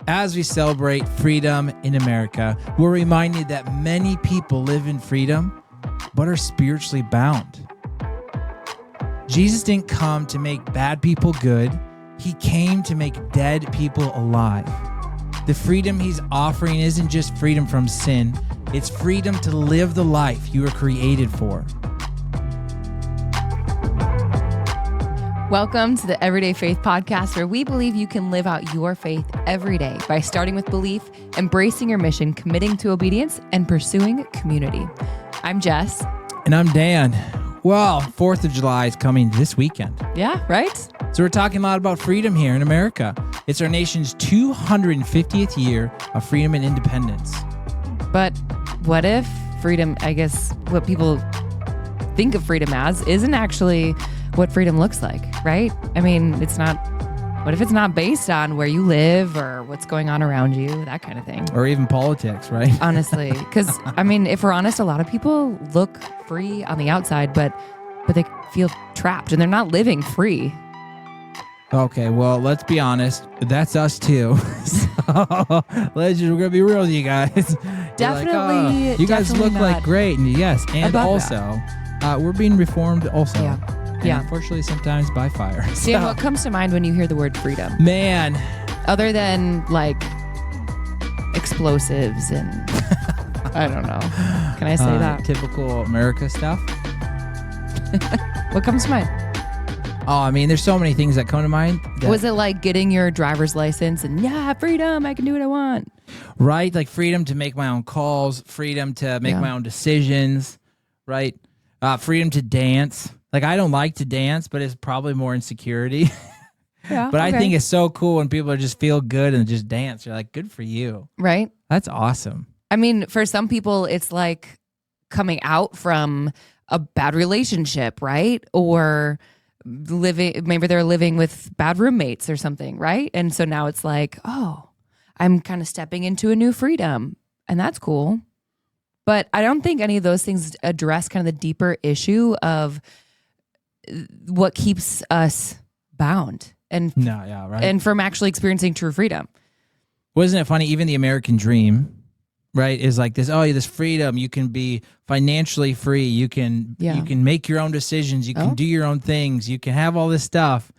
As we celebrate freedom in America, we're reminded that many people live in freedom, but are spiritually bound. Jesus didn't come to make bad people good. He came to make dead people alive. The freedom he's offering isn't just freedom from sin. It's freedom to live the life you were created for. Welcome to the Everyday Faith Podcast, where we believe you can live out your faith every day by starting with belief, embracing your mission, committing to obedience, and pursuing community. I'm Jess. And I'm Dan. Well, 4th of July is coming this weekend. Yeah, right? So we're talking a lot about freedom here in America. It's our nation's 250th year of freedom and independence. But what if freedom, I guess what people think of freedom as, isn't actually what freedom looks like, right? I mean, what if it's not based on where you live or what's going on around you, that kind of thing. Or even politics, right? Honestly, because, I mean, if we're honest, a lot of people look free on the outside, but they feel trapped and they're not living free. Okay, well, let's be honest. That's us too. So, we're going to be real with you guys. Definitely. You guys look like great. And yes, and also, we're being reformed also. Yeah. And unfortunately, sometimes by fire. Dan, what comes to mind when you hear the word freedom? Man. Other than like explosives and I don't know. Can I say that? Typical America stuff. What comes to mind? Oh, I mean, there's so many things that come to mind. Was it like getting your driver's license and freedom, I can do what I want? Right? Like freedom to make my own calls, freedom to make my own decisions, right? Freedom to dance. Like, I don't like to dance, but it's probably more insecurity. Yeah, but I think it's so cool when people just feel good and just dance. You're like, good for you. Right? That's awesome. I mean, for some people, it's like coming out from a bad relationship, right? Or maybe they're living with bad roommates or something, right? And so now it's like, oh, I'm kind of stepping into a new freedom. And that's cool. But I don't think any of those things address kind of the deeper issue of what keeps us bound and and from actually experiencing true freedom. Wasn't it funny? Even the American dream, right, is like this freedom. You can be financially free. You can make your own decisions. You can do your own things. You can have all this stuff.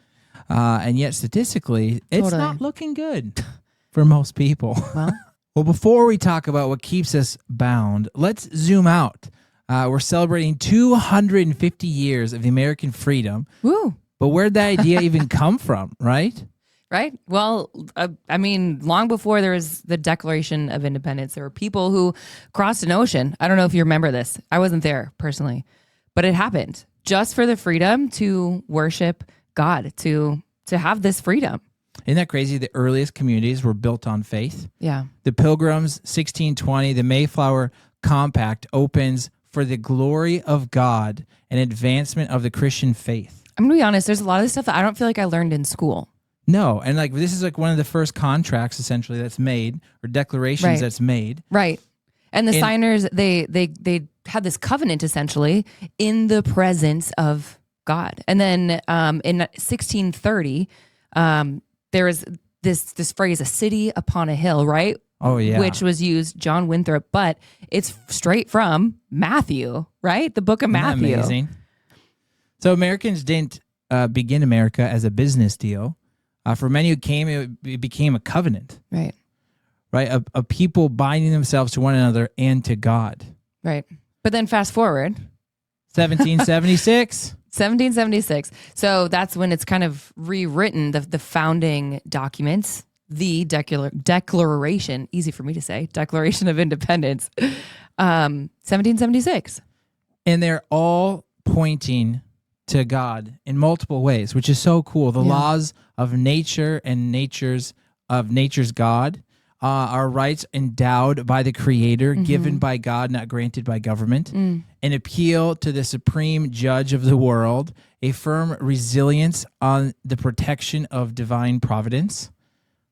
And yet statistically, it's not looking good for most people. Well, before we talk about what keeps us bound, let's zoom out. We're celebrating 250 years of American freedom. Woo! But where'd that idea even come from, right? Right. Well, I mean, long before there was the Declaration of Independence, there were people who crossed an ocean. I don't know if you remember this. I wasn't there personally, but it happened just for the freedom to worship God, to have this freedom. Isn't that crazy? The earliest communities were built on faith. Yeah. The Pilgrims, 1620, the Mayflower Compact opens for the glory of God and advancement of the Christian faith. I'm going to be honest, there's a lot of this stuff that I don't feel like I learned in school. No, and like this is like one of the first contracts essentially that's made, or declarations that's made. Right. And the signers, they had this covenant essentially in the presence of God. And then in 1630, there was this phrase, a city upon a hill, right? Oh, yeah. Which was used, John Winthrop, but it's straight from Matthew, right? The book of Matthew. Amazing. So Americans didn't begin America as a business deal. For many who came, it became a covenant. Right. Right? A people binding themselves to one another and to God. Right. But then fast forward. 1776. 1776. So that's when it's kind of rewritten, the founding documents, the Declaration, easy for me to say, Declaration of Independence, 1776. And they're all pointing to God in multiple ways, which is so cool. The laws of nature and nature's God, our rights endowed by the Creator, given by God, not granted by government, an appeal to the supreme judge of the world, a firm resilience on the protection of divine providence.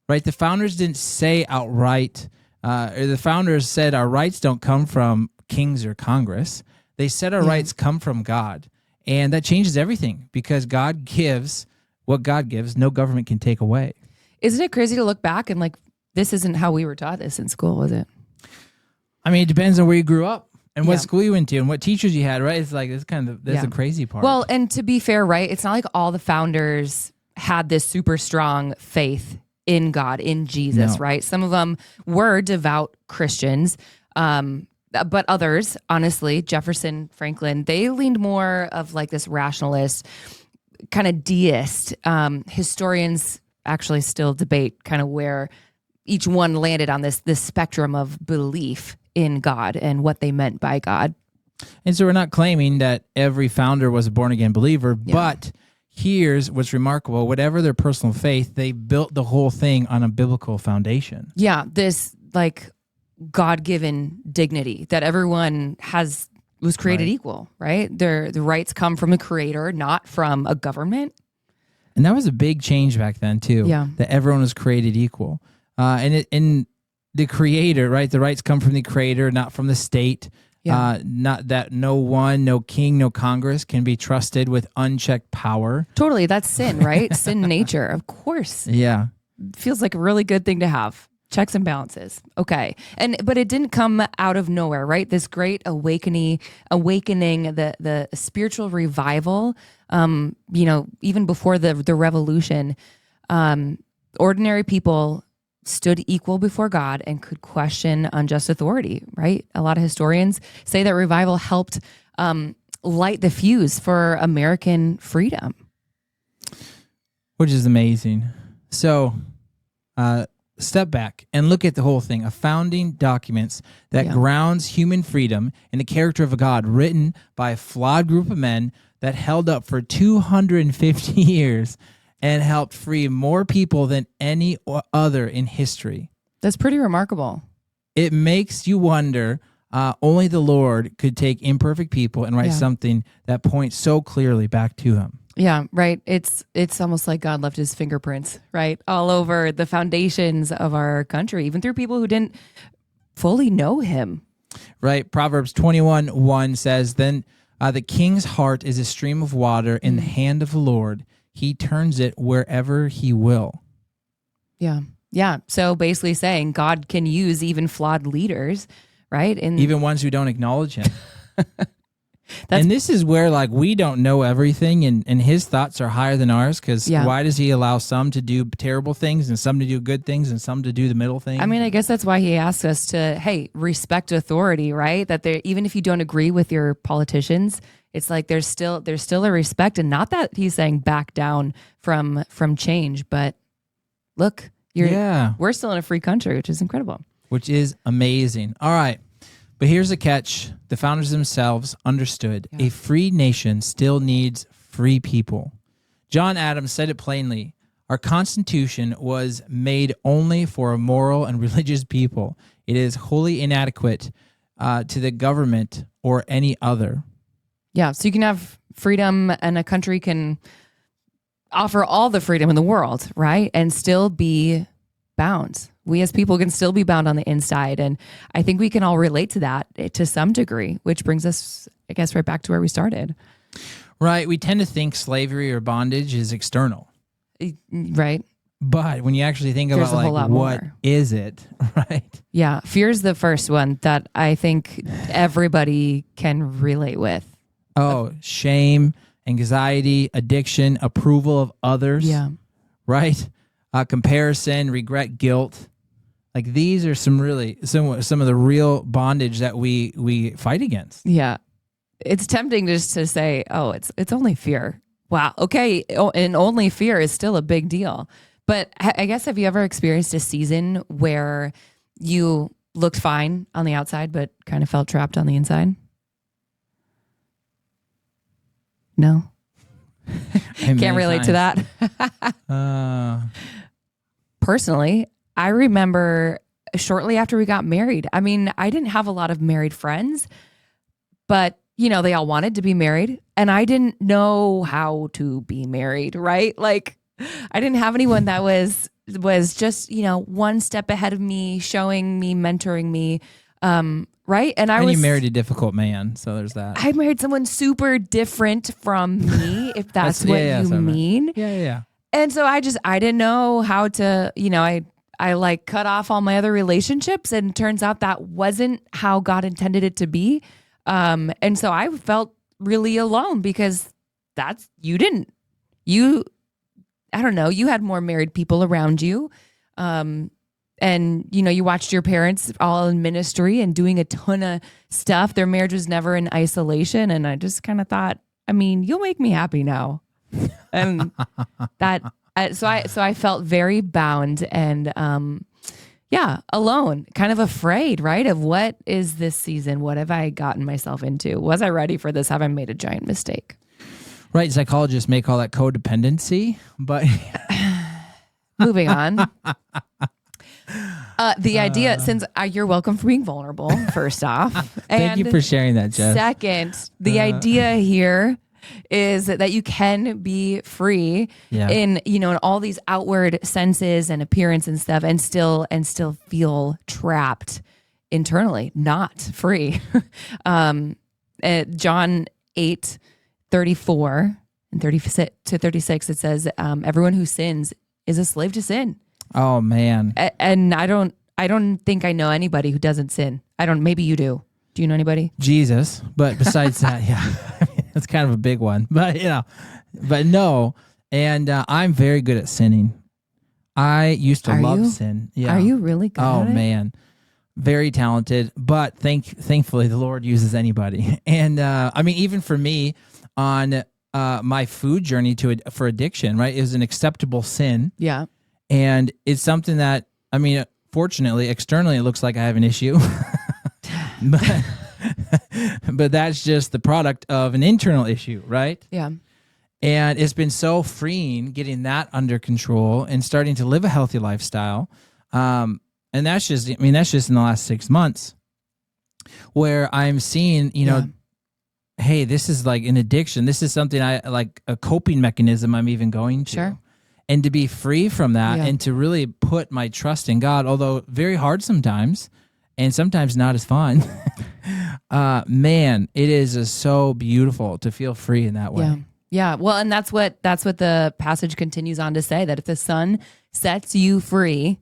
Right? The founders didn't say outright, or the founders said our rights don't come from kings or Congress. They said our rights come from God. And that changes everything because God gives what God gives. No government can take away. Isn't it crazy to look back and like this isn't how we were taught this in school, was it? I mean, it depends on where you grew up and what Yeah. school you went to and what teachers you had, right? It's like, that's the crazy part. Well, and to be fair, right, it's not like all the founders had this super strong faith in God, in Jesus, No. right? Some of them were devout Christians, but others, honestly, Jefferson, Franklin, they leaned more of like this rationalist, kind of deist. Historians actually still debate kind of where each one landed on this spectrum of belief in God and what they meant by God. And so we're not claiming that every founder was a born-again believer, but here's what's remarkable. Whatever their personal faith, they built the whole thing on a biblical foundation. Yeah, this like God-given dignity that everyone was created equal, right? The rights come from the creator, not from a government. And that was a big change back then too. Yeah. That everyone was created equal. And the creator, right? The rights come from the creator, not from the state. Yeah. Not that no king, no Congress can be trusted with unchecked power. Totally, that's sin, right? Sin nature, of course. Yeah. Feels like a really good thing to have. Checks and balances. Okay. But it didn't come out of nowhere, right? This great awakening, the spiritual revival, even before the revolution, ordinary people stood equal before God and could question unjust authority, right? A lot of historians say that revival helped light the fuse for American freedom. Which is amazing. So, step back and look at the whole thing. A founding documents that grounds human freedom in the character of a God, written by a flawed group of men that held up for 250 years and helped free more people than any other in history. That's pretty remarkable. It makes you wonder, only the Lord could take imperfect people and write something that points so clearly back to him. Yeah, right. It's almost like God left his fingerprints, right, all over the foundations of our country, even through people who didn't fully know him. Right. Proverbs 21:1 says, Then the king's heart is a stream of water in the hand of the Lord. He turns it wherever he will. Yeah. Yeah. So basically saying God can use even flawed leaders, right? And even ones who don't acknowledge him. And this is where like we don't know everything and his thoughts are higher than ours because why does he allow some to do terrible things and some to do good things and some to do the middle thing? I mean, I guess that's why he asks us to, hey, respect authority, right? That even if you don't agree with your politicians, it's like there's still a respect, and not that he's saying back down from change, but look, we're still in a free country, which is incredible. Which is amazing. All right. But here's the catch. The founders themselves understood a free nation still needs free people. John Adams said it plainly. Our Constitution was made only for a moral and religious people. It is wholly inadequate to the government or any other. Yeah, so you can have freedom and a country can offer all the freedom in the world, right? And still be bound. We as people can still be bound on the inside. And I think we can all relate to that to some degree, which brings us, I guess, right back to where we started. Right. We tend to think slavery or bondage is external. Right. But when you actually think about like what is it, right? Yeah. Fear is the first one that I think everybody can relate with. Oh, shame, anxiety, addiction, approval of others. Yeah. Right? Comparison, regret, guilt. Like these are some of the real bondage that we fight against. Yeah. It's tempting just to say, oh, it's only fear. Wow. Okay. And only fear is still a big deal. But I guess, have you ever experienced a season where you looked fine on the outside, but kind of felt trapped on the inside? No. Can't relate to that. Personally, I remember shortly after we got married. I mean, I didn't have a lot of married friends, but they all wanted to be married, and I didn't know how to be married, right? Like, I didn't have anyone that was just, one step ahead of me, showing me, mentoring me, right? And you married a difficult man, so there's that. I married someone super different from me, if that's what you mean. Yeah. And so I didn't know how to, I like cut off all my other relationships, and turns out that wasn't how God intended it to be. And so I felt really alone because I don't know, you had more married people around you. And you watched your parents all in ministry and doing a ton of stuff. Their marriage was never in isolation. And I just kind of thought, you'll make me happy now. And so I felt very bound and, alone, kind of afraid, right? Of what is this season? What have I gotten myself into? Was I ready for this? Have I made a giant mistake? Right. Psychologists may call that codependency, but moving on. The idea, since you're welcome for being vulnerable, first off. Thank you for sharing that, Jess. Second, the idea here is that you can be free in all these outward senses and appearance and stuff, and still feel trapped internally, not free. John 8:34 and 36 to 36, it says, everyone who sins is a slave to sin. Oh man. And I don't think I know anybody who doesn't sin. Maybe you do. Do you know anybody? Jesus. But besides that, that's kind of a big one, but no. And I'm very good at sinning. I used to love sin. Yeah. Are you really good at it? Oh man. Very talented, but thankfully the Lord uses anybody. And even for me on my food journey for addiction, right? It was an acceptable sin. Yeah. And it's something that, fortunately, externally, it looks like I have an issue. but that's just the product of an internal issue, right? Yeah. And it's been so freeing getting that under control and starting to live a healthy lifestyle. And that's just in the last 6 months where I'm seeing, hey, this is like an addiction. This is something I like, a coping mechanism I'm even going to. Sure. And to be free from that and to really put my trust in God, although very hard sometimes and sometimes not as fun, man, it is so beautiful to feel free in that way. Yeah. Yeah. Well, and that's what the passage continues on to say, that if the Son sets you free,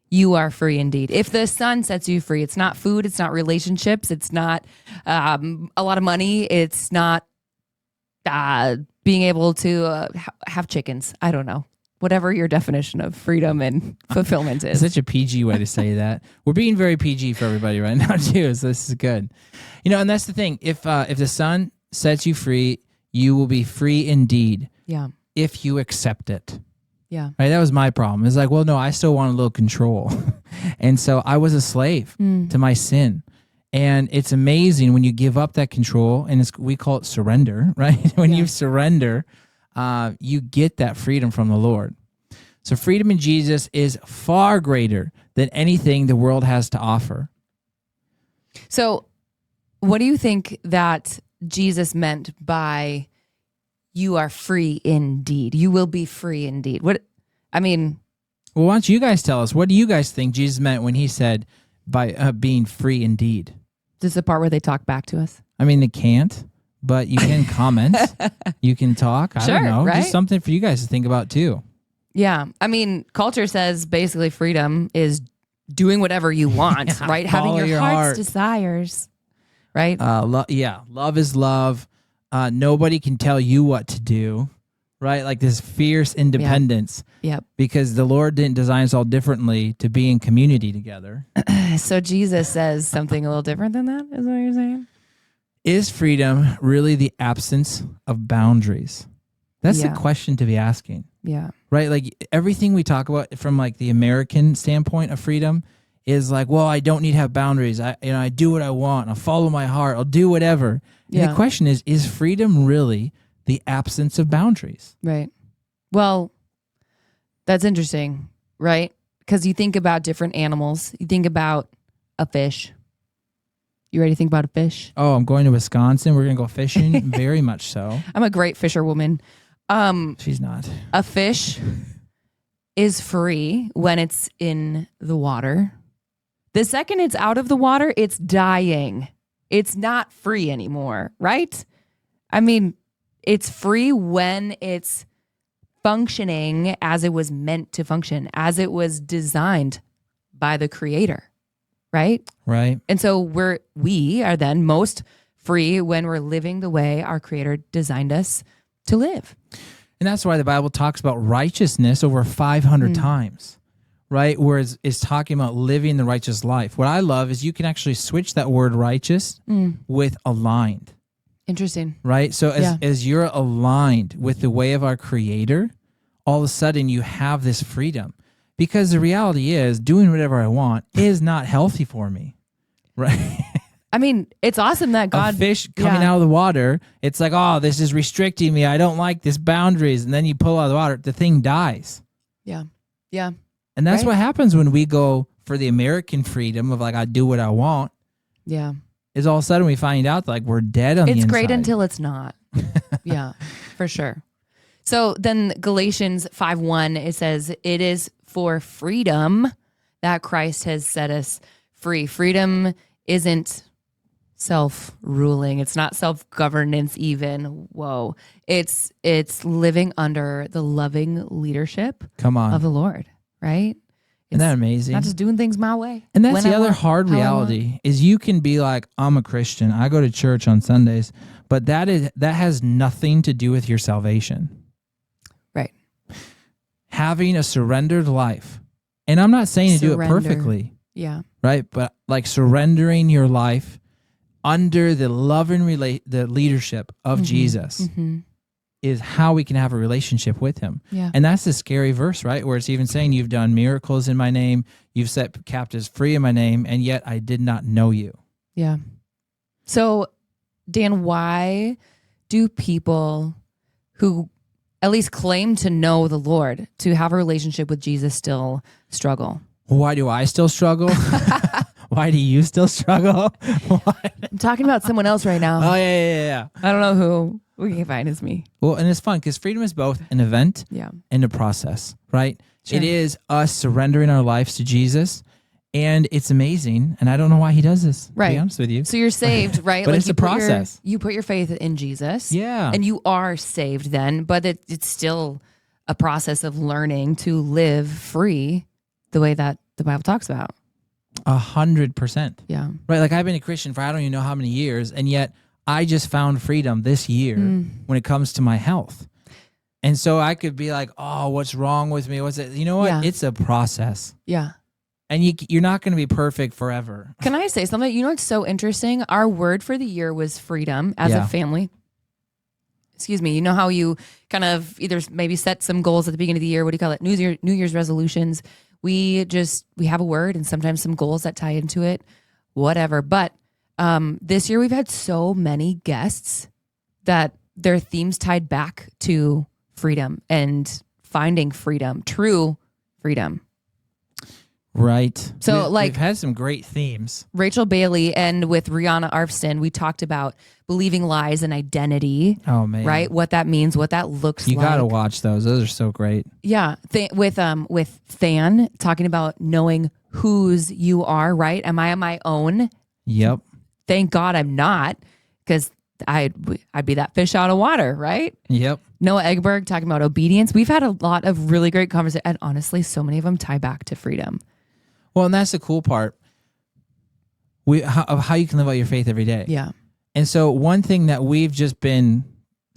you are free indeed. If the Son sets you free, it's not food, it's not relationships, it's not a lot of money, it's not being able to have chickens. I don't know. Whatever your definition of freedom and fulfillment is. It's such a PG way to say that. We're being very PG for everybody right now too, so this is good. And that's the thing. If the Son sets you free, you will be free indeed. Yeah. If you accept it. Yeah. Right. That was my problem. It's like, well, no, I still want a little control, and so I was a slave to my sin. And it's amazing when you give up that control, and we call it surrender, right? When you surrender, you get that freedom from the Lord. So freedom in Jesus is far greater than anything the world has to offer. So what do you think that Jesus meant by you are free indeed? You will be free indeed. Well, why don't you guys tell us? What do you guys think Jesus meant when he said by being free indeed? This is the part where they talk back to us. They can't. But you can comment, you can talk. I don't know. Right? Just something for you guys to think about too. Yeah. Culture says basically freedom is doing whatever you want, right? Having your heart's desires, right? Love is love. Nobody can tell you what to do, right? Like this fierce independence. Yep. Because the Lord didn't design us all differently to be in community together. So Jesus says something a little different than that, is what you're saying? Is freedom really the absence of boundaries? That's the question to be asking. Yeah. Right? Like everything we talk about from like the American standpoint of freedom is like, well, I don't need to have boundaries. I do what I want. I'll follow my heart. I'll do whatever. And the question is freedom really the absence of boundaries? Right. Well, that's interesting, right? Because you think about different animals. You think about a fish. You ready to think about a fish? Oh, I'm going to Wisconsin. We're going to go fishing. Very much so. I'm a great fisherwoman. She's not. A fish is free when it's in the water. The second it's out of the water, it's dying. It's not free anymore, right? It's free when it's functioning as it was meant to function, as it was designed by the Creator, right? Right. And so we are then most free when we're living the way our Creator designed us to live. And that's why the Bible talks about righteousness over 500 times, right? Whereas it's talking about living the righteous life. What I love is you can actually switch that word righteous with aligned. Interesting. Right? So as you're aligned with the way of our Creator, all of a sudden you have this freedom. Because the reality is doing whatever I want is not healthy for me. Right? I mean, it's awesome that God... A fish coming out of the water, it's like, oh, this is restricting me. I don't like this boundaries. And then you pull out of the water, the thing dies. Yeah. Yeah. And that's what happens when we go for the American freedom of like, I do what I want. Yeah. Is all of a sudden we find out like we're dead on the inside. It's great until it's not. Yeah, for sure. So then Galatians 5:1, it says, it is for freedom that Christ has set us free. Freedom isn't self-ruling. It's not self-governance even. Whoa. It's living under the loving leadership of the Lord, right? Isn't that amazing? Not just doing things my way. And that's the other hard reality is you can be like, I'm a Christian. I go to church on Sundays, but that has nothing to do with your salvation. Right. Having a surrendered life. And I'm not saying to do it perfectly. Yeah. Right? But like surrendering your life under the love and the leadership of Jesus is how we can have a relationship with him. Yeah. And that's the scary verse, right? Where it's even saying you've done miracles in my name, you've set captives free in my name, and yet I did not know you. Yeah. So, Dan, why do people who at least claim to know the Lord, to have a relationship with Jesus, still struggle? Why do I still struggle? Why do you still struggle? I'm talking about someone else right now. Oh, yeah. I don't know who. We can find as me. Well, and it's fun because freedom is both an event and a process, right? Sure. It is us surrendering our lives to Jesus, and it's amazing. And I don't know why he does this, to be honest with you. So you're saved, right? But like it's a process. You put your faith in Jesus. Yeah. And you are saved then, but it's still a process of learning to live free the way that the Bible talks about. 100%. Yeah. Right. Like I've been a Christian for I don't even know how many years, and yet I just found freedom this year when it comes to my health. And so I could be like, oh, what's wrong with me? What's it? You know what? Yeah. It's a process. Yeah. And you're not going to be perfect forever. Can I say something? You know what's so interesting? Our word for the year was freedom as a family. Excuse me. You know how you kind of either maybe set some goals at the beginning of the year. What do you call it? New Year's resolutions. We have a word and sometimes some goals that tie into it, whatever. But this year we've had so many guests that their themes tied back to freedom and finding freedom, true freedom. Right. So we've had some great themes. Rachel Bailey and with Rihanna Arfston, we talked about believing lies and identity. Oh man. Right? What that means, what that looks like. You got to watch those. Those are so great. Yeah. With Than talking about knowing whose you are, right? Am I on my own? Yep. Thank God I'm not, because I'd be that fish out of water, right? Yep. Noah Eggberg talking about obedience. We've had a lot of really great conversations, and honestly, so many of them tie back to freedom. Well, and that's the cool part of how you can live out your faith every day. Yeah. And so one thing that we've just been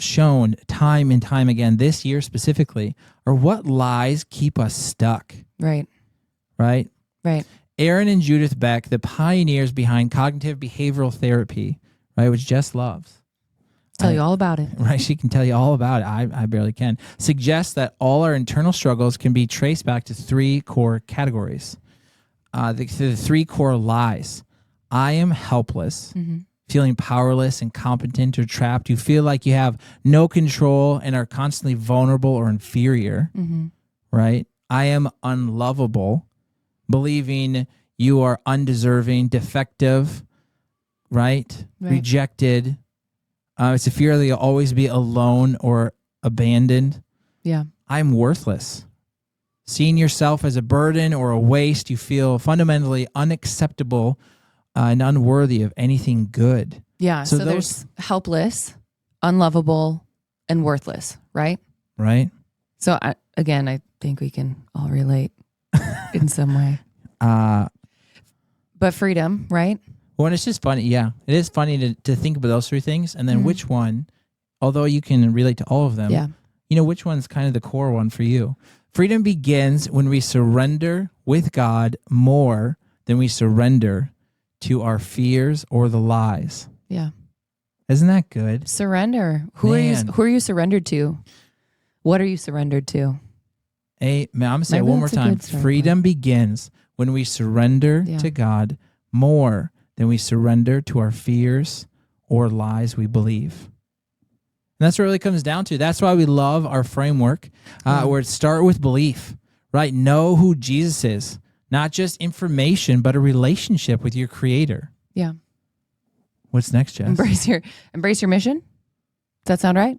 shown time and time again this year specifically are what lies keep us stuck. Right. Right? Right. Aaron and Judith Beck, the pioneers behind cognitive behavioral therapy, right, which Jess loves. Tell you all about it. Right, she can tell you all about it. I barely can. Suggests that all our internal struggles can be traced back to three core categories. The three core lies. I am helpless, feeling powerless, incompetent, or trapped. You feel like you have no control and are constantly vulnerable or inferior, right? I am unlovable, believing you are undeserving, defective, right? Rejected. It's a fear that you'll always be alone or abandoned. Yeah. I'm worthless. Seeing yourself as a burden or a waste, you feel fundamentally unacceptable and unworthy of anything good. Yeah. So there's helpless, unlovable, and worthless, right? Right. So again, I think we can all relate in some way. But freedom, right? Well, and it's just funny. Yeah, it is funny to think about those three things, and then which one, although you can relate to all of them, you know, which one's kind of the core one for you. Freedom begins when we surrender with God more than we surrender to our fears or the lies. Yeah. Isn't that good? Surrender. Who are you surrendered to? What are you surrendered to? Man, I'm going to say it one more time. Freedom begins when we surrender to God more than we surrender to our fears or lies we believe. And that's what it really comes down to. That's why we love our framework, where it start with belief, right? Know who Jesus is, not just information, but a relationship with your Creator. Yeah. What's next, Jess? Embrace your mission. Does that sound right?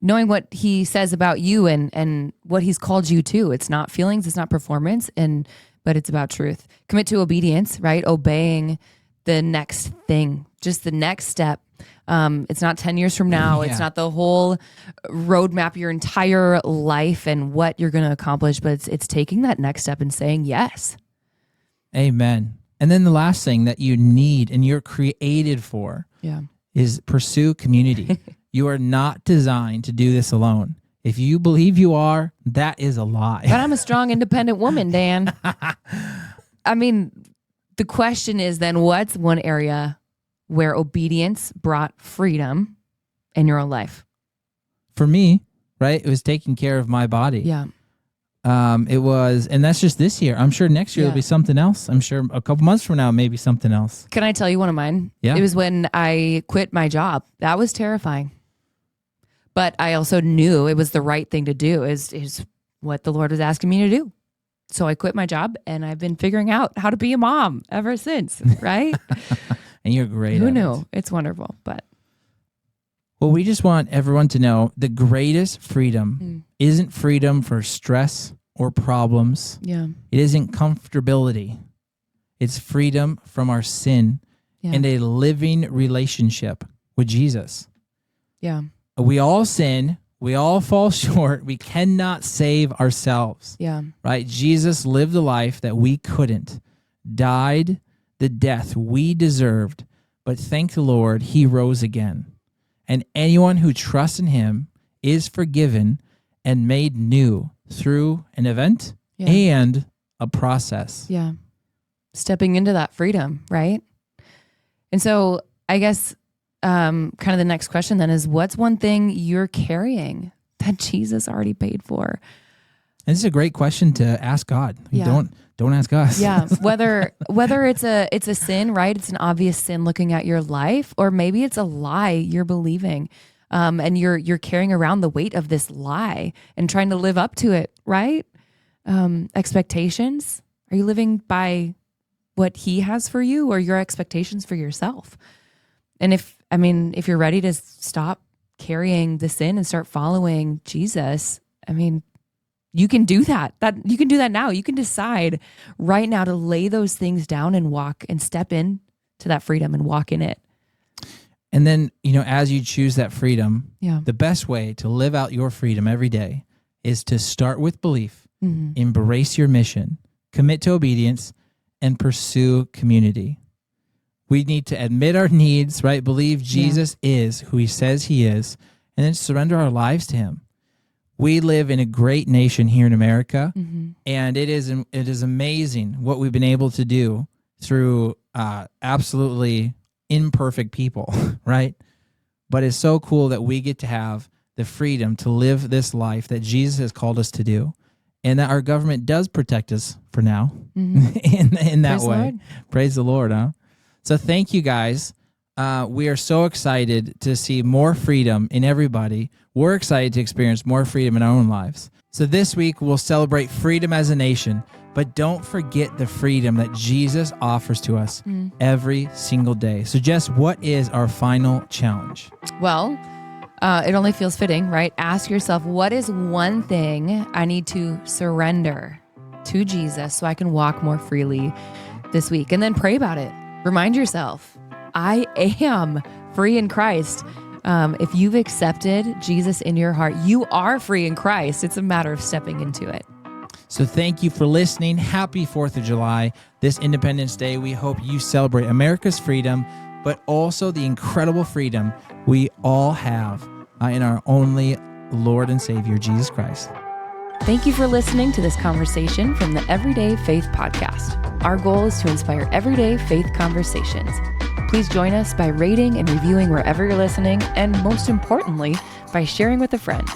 Knowing what He says about you and what He's called you to. It's not feelings, it's not performance, but it's about truth. Commit to obedience, right? Obeying the next thing, just the next step. It's not 10 years from now. It's not the whole roadmap, your entire life and what you're going to accomplish, but it's taking that next step and saying yes. Amen. And then the last thing that you need and you're created for is pursue community. You are not designed to do this alone. If you believe you are, that is a lie. But I'm a strong, independent woman, Dan. I mean, the question is then, what's one area where obedience brought freedom in your own life? For me, right, it was taking care of my body. Yeah. It was, and that's just this year. I'm sure next year there'll be something else. I'm sure a couple months from now, maybe something else. Can I tell you one of mine? Yeah. It was when I quit my job. That was terrifying. But I also knew it was the right thing to do, is what the Lord was asking me to do. So I quit my job and I've been figuring out how to be a mom ever since, right? And you're great. Who knew? It's wonderful. But well, we just want everyone to know the greatest freedom isn't freedom for stress or problems. Yeah. It isn't comfortability. It's freedom from our sin and a living relationship with Jesus. Yeah. We all sin. We all fall short. We cannot save ourselves. Yeah. Right? Jesus lived a life that we couldn't, died the death we deserved, but thank the Lord, He rose again. And anyone who trusts in Him is forgiven and made new through an event and a process. Yeah. Stepping into that freedom, right? And so I guess kind of the next question then is, what's one thing you're carrying that Jesus already paid for? And this is a great question to ask God. Don't ask us. Yeah. Whether it's a sin, right? It's an obvious sin looking at your life, or maybe it's a lie you're believing. And you're carrying around the weight of this lie and trying to live up to it, right? Expectations. Are you living by what He has for you or your expectations for yourself? And if you're ready to stop carrying the sin and start following Jesus, you can do that. You can do that now. You can decide right now to lay those things down and walk and step in to that freedom and walk in it. And then, as you choose that freedom, the best way to live out your freedom every day is to start with belief, embrace your mission, commit to obedience, and pursue community. We need to admit our needs, right? Believe Jesus is who He says He is, and then surrender our lives to Him. We live in a great nation here in America, and it is amazing what we've been able to do through absolutely imperfect people, right? But it's so cool that we get to have the freedom to live this life that Jesus has called us to do, and that our government does protect us for now in that Praise way. the Lord. Praise the Lord, huh? So thank you guys. We are so excited to see more freedom in everybody. We're excited to experience more freedom in our own lives. So this week, we'll celebrate freedom as a nation, but don't forget the freedom that Jesus offers to us every single day. So Jess, what is our final challenge? Well, it only feels fitting, right? Ask yourself, what is one thing I need to surrender to Jesus so I can walk more freely this week? And then pray about it. Remind yourself, I am free in Christ. If you've accepted Jesus in your heart, you are free in Christ. It's a matter of stepping into it. So thank you for listening. Happy 4th of July, this Independence Day. We hope you celebrate America's freedom, but also the incredible freedom we all have in our only Lord and Savior, Jesus Christ. Thank you for listening to this conversation from the Everyday Faith Podcast. Our goal is to inspire everyday faith conversations. Please join us by rating and reviewing wherever you're listening, and most importantly, by sharing with a friend.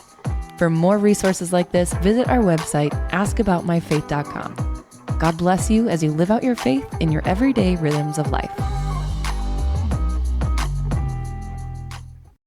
For more resources like this, visit our website, askaboutmyfaith.com. God bless you as you live out your faith in your everyday rhythms of life.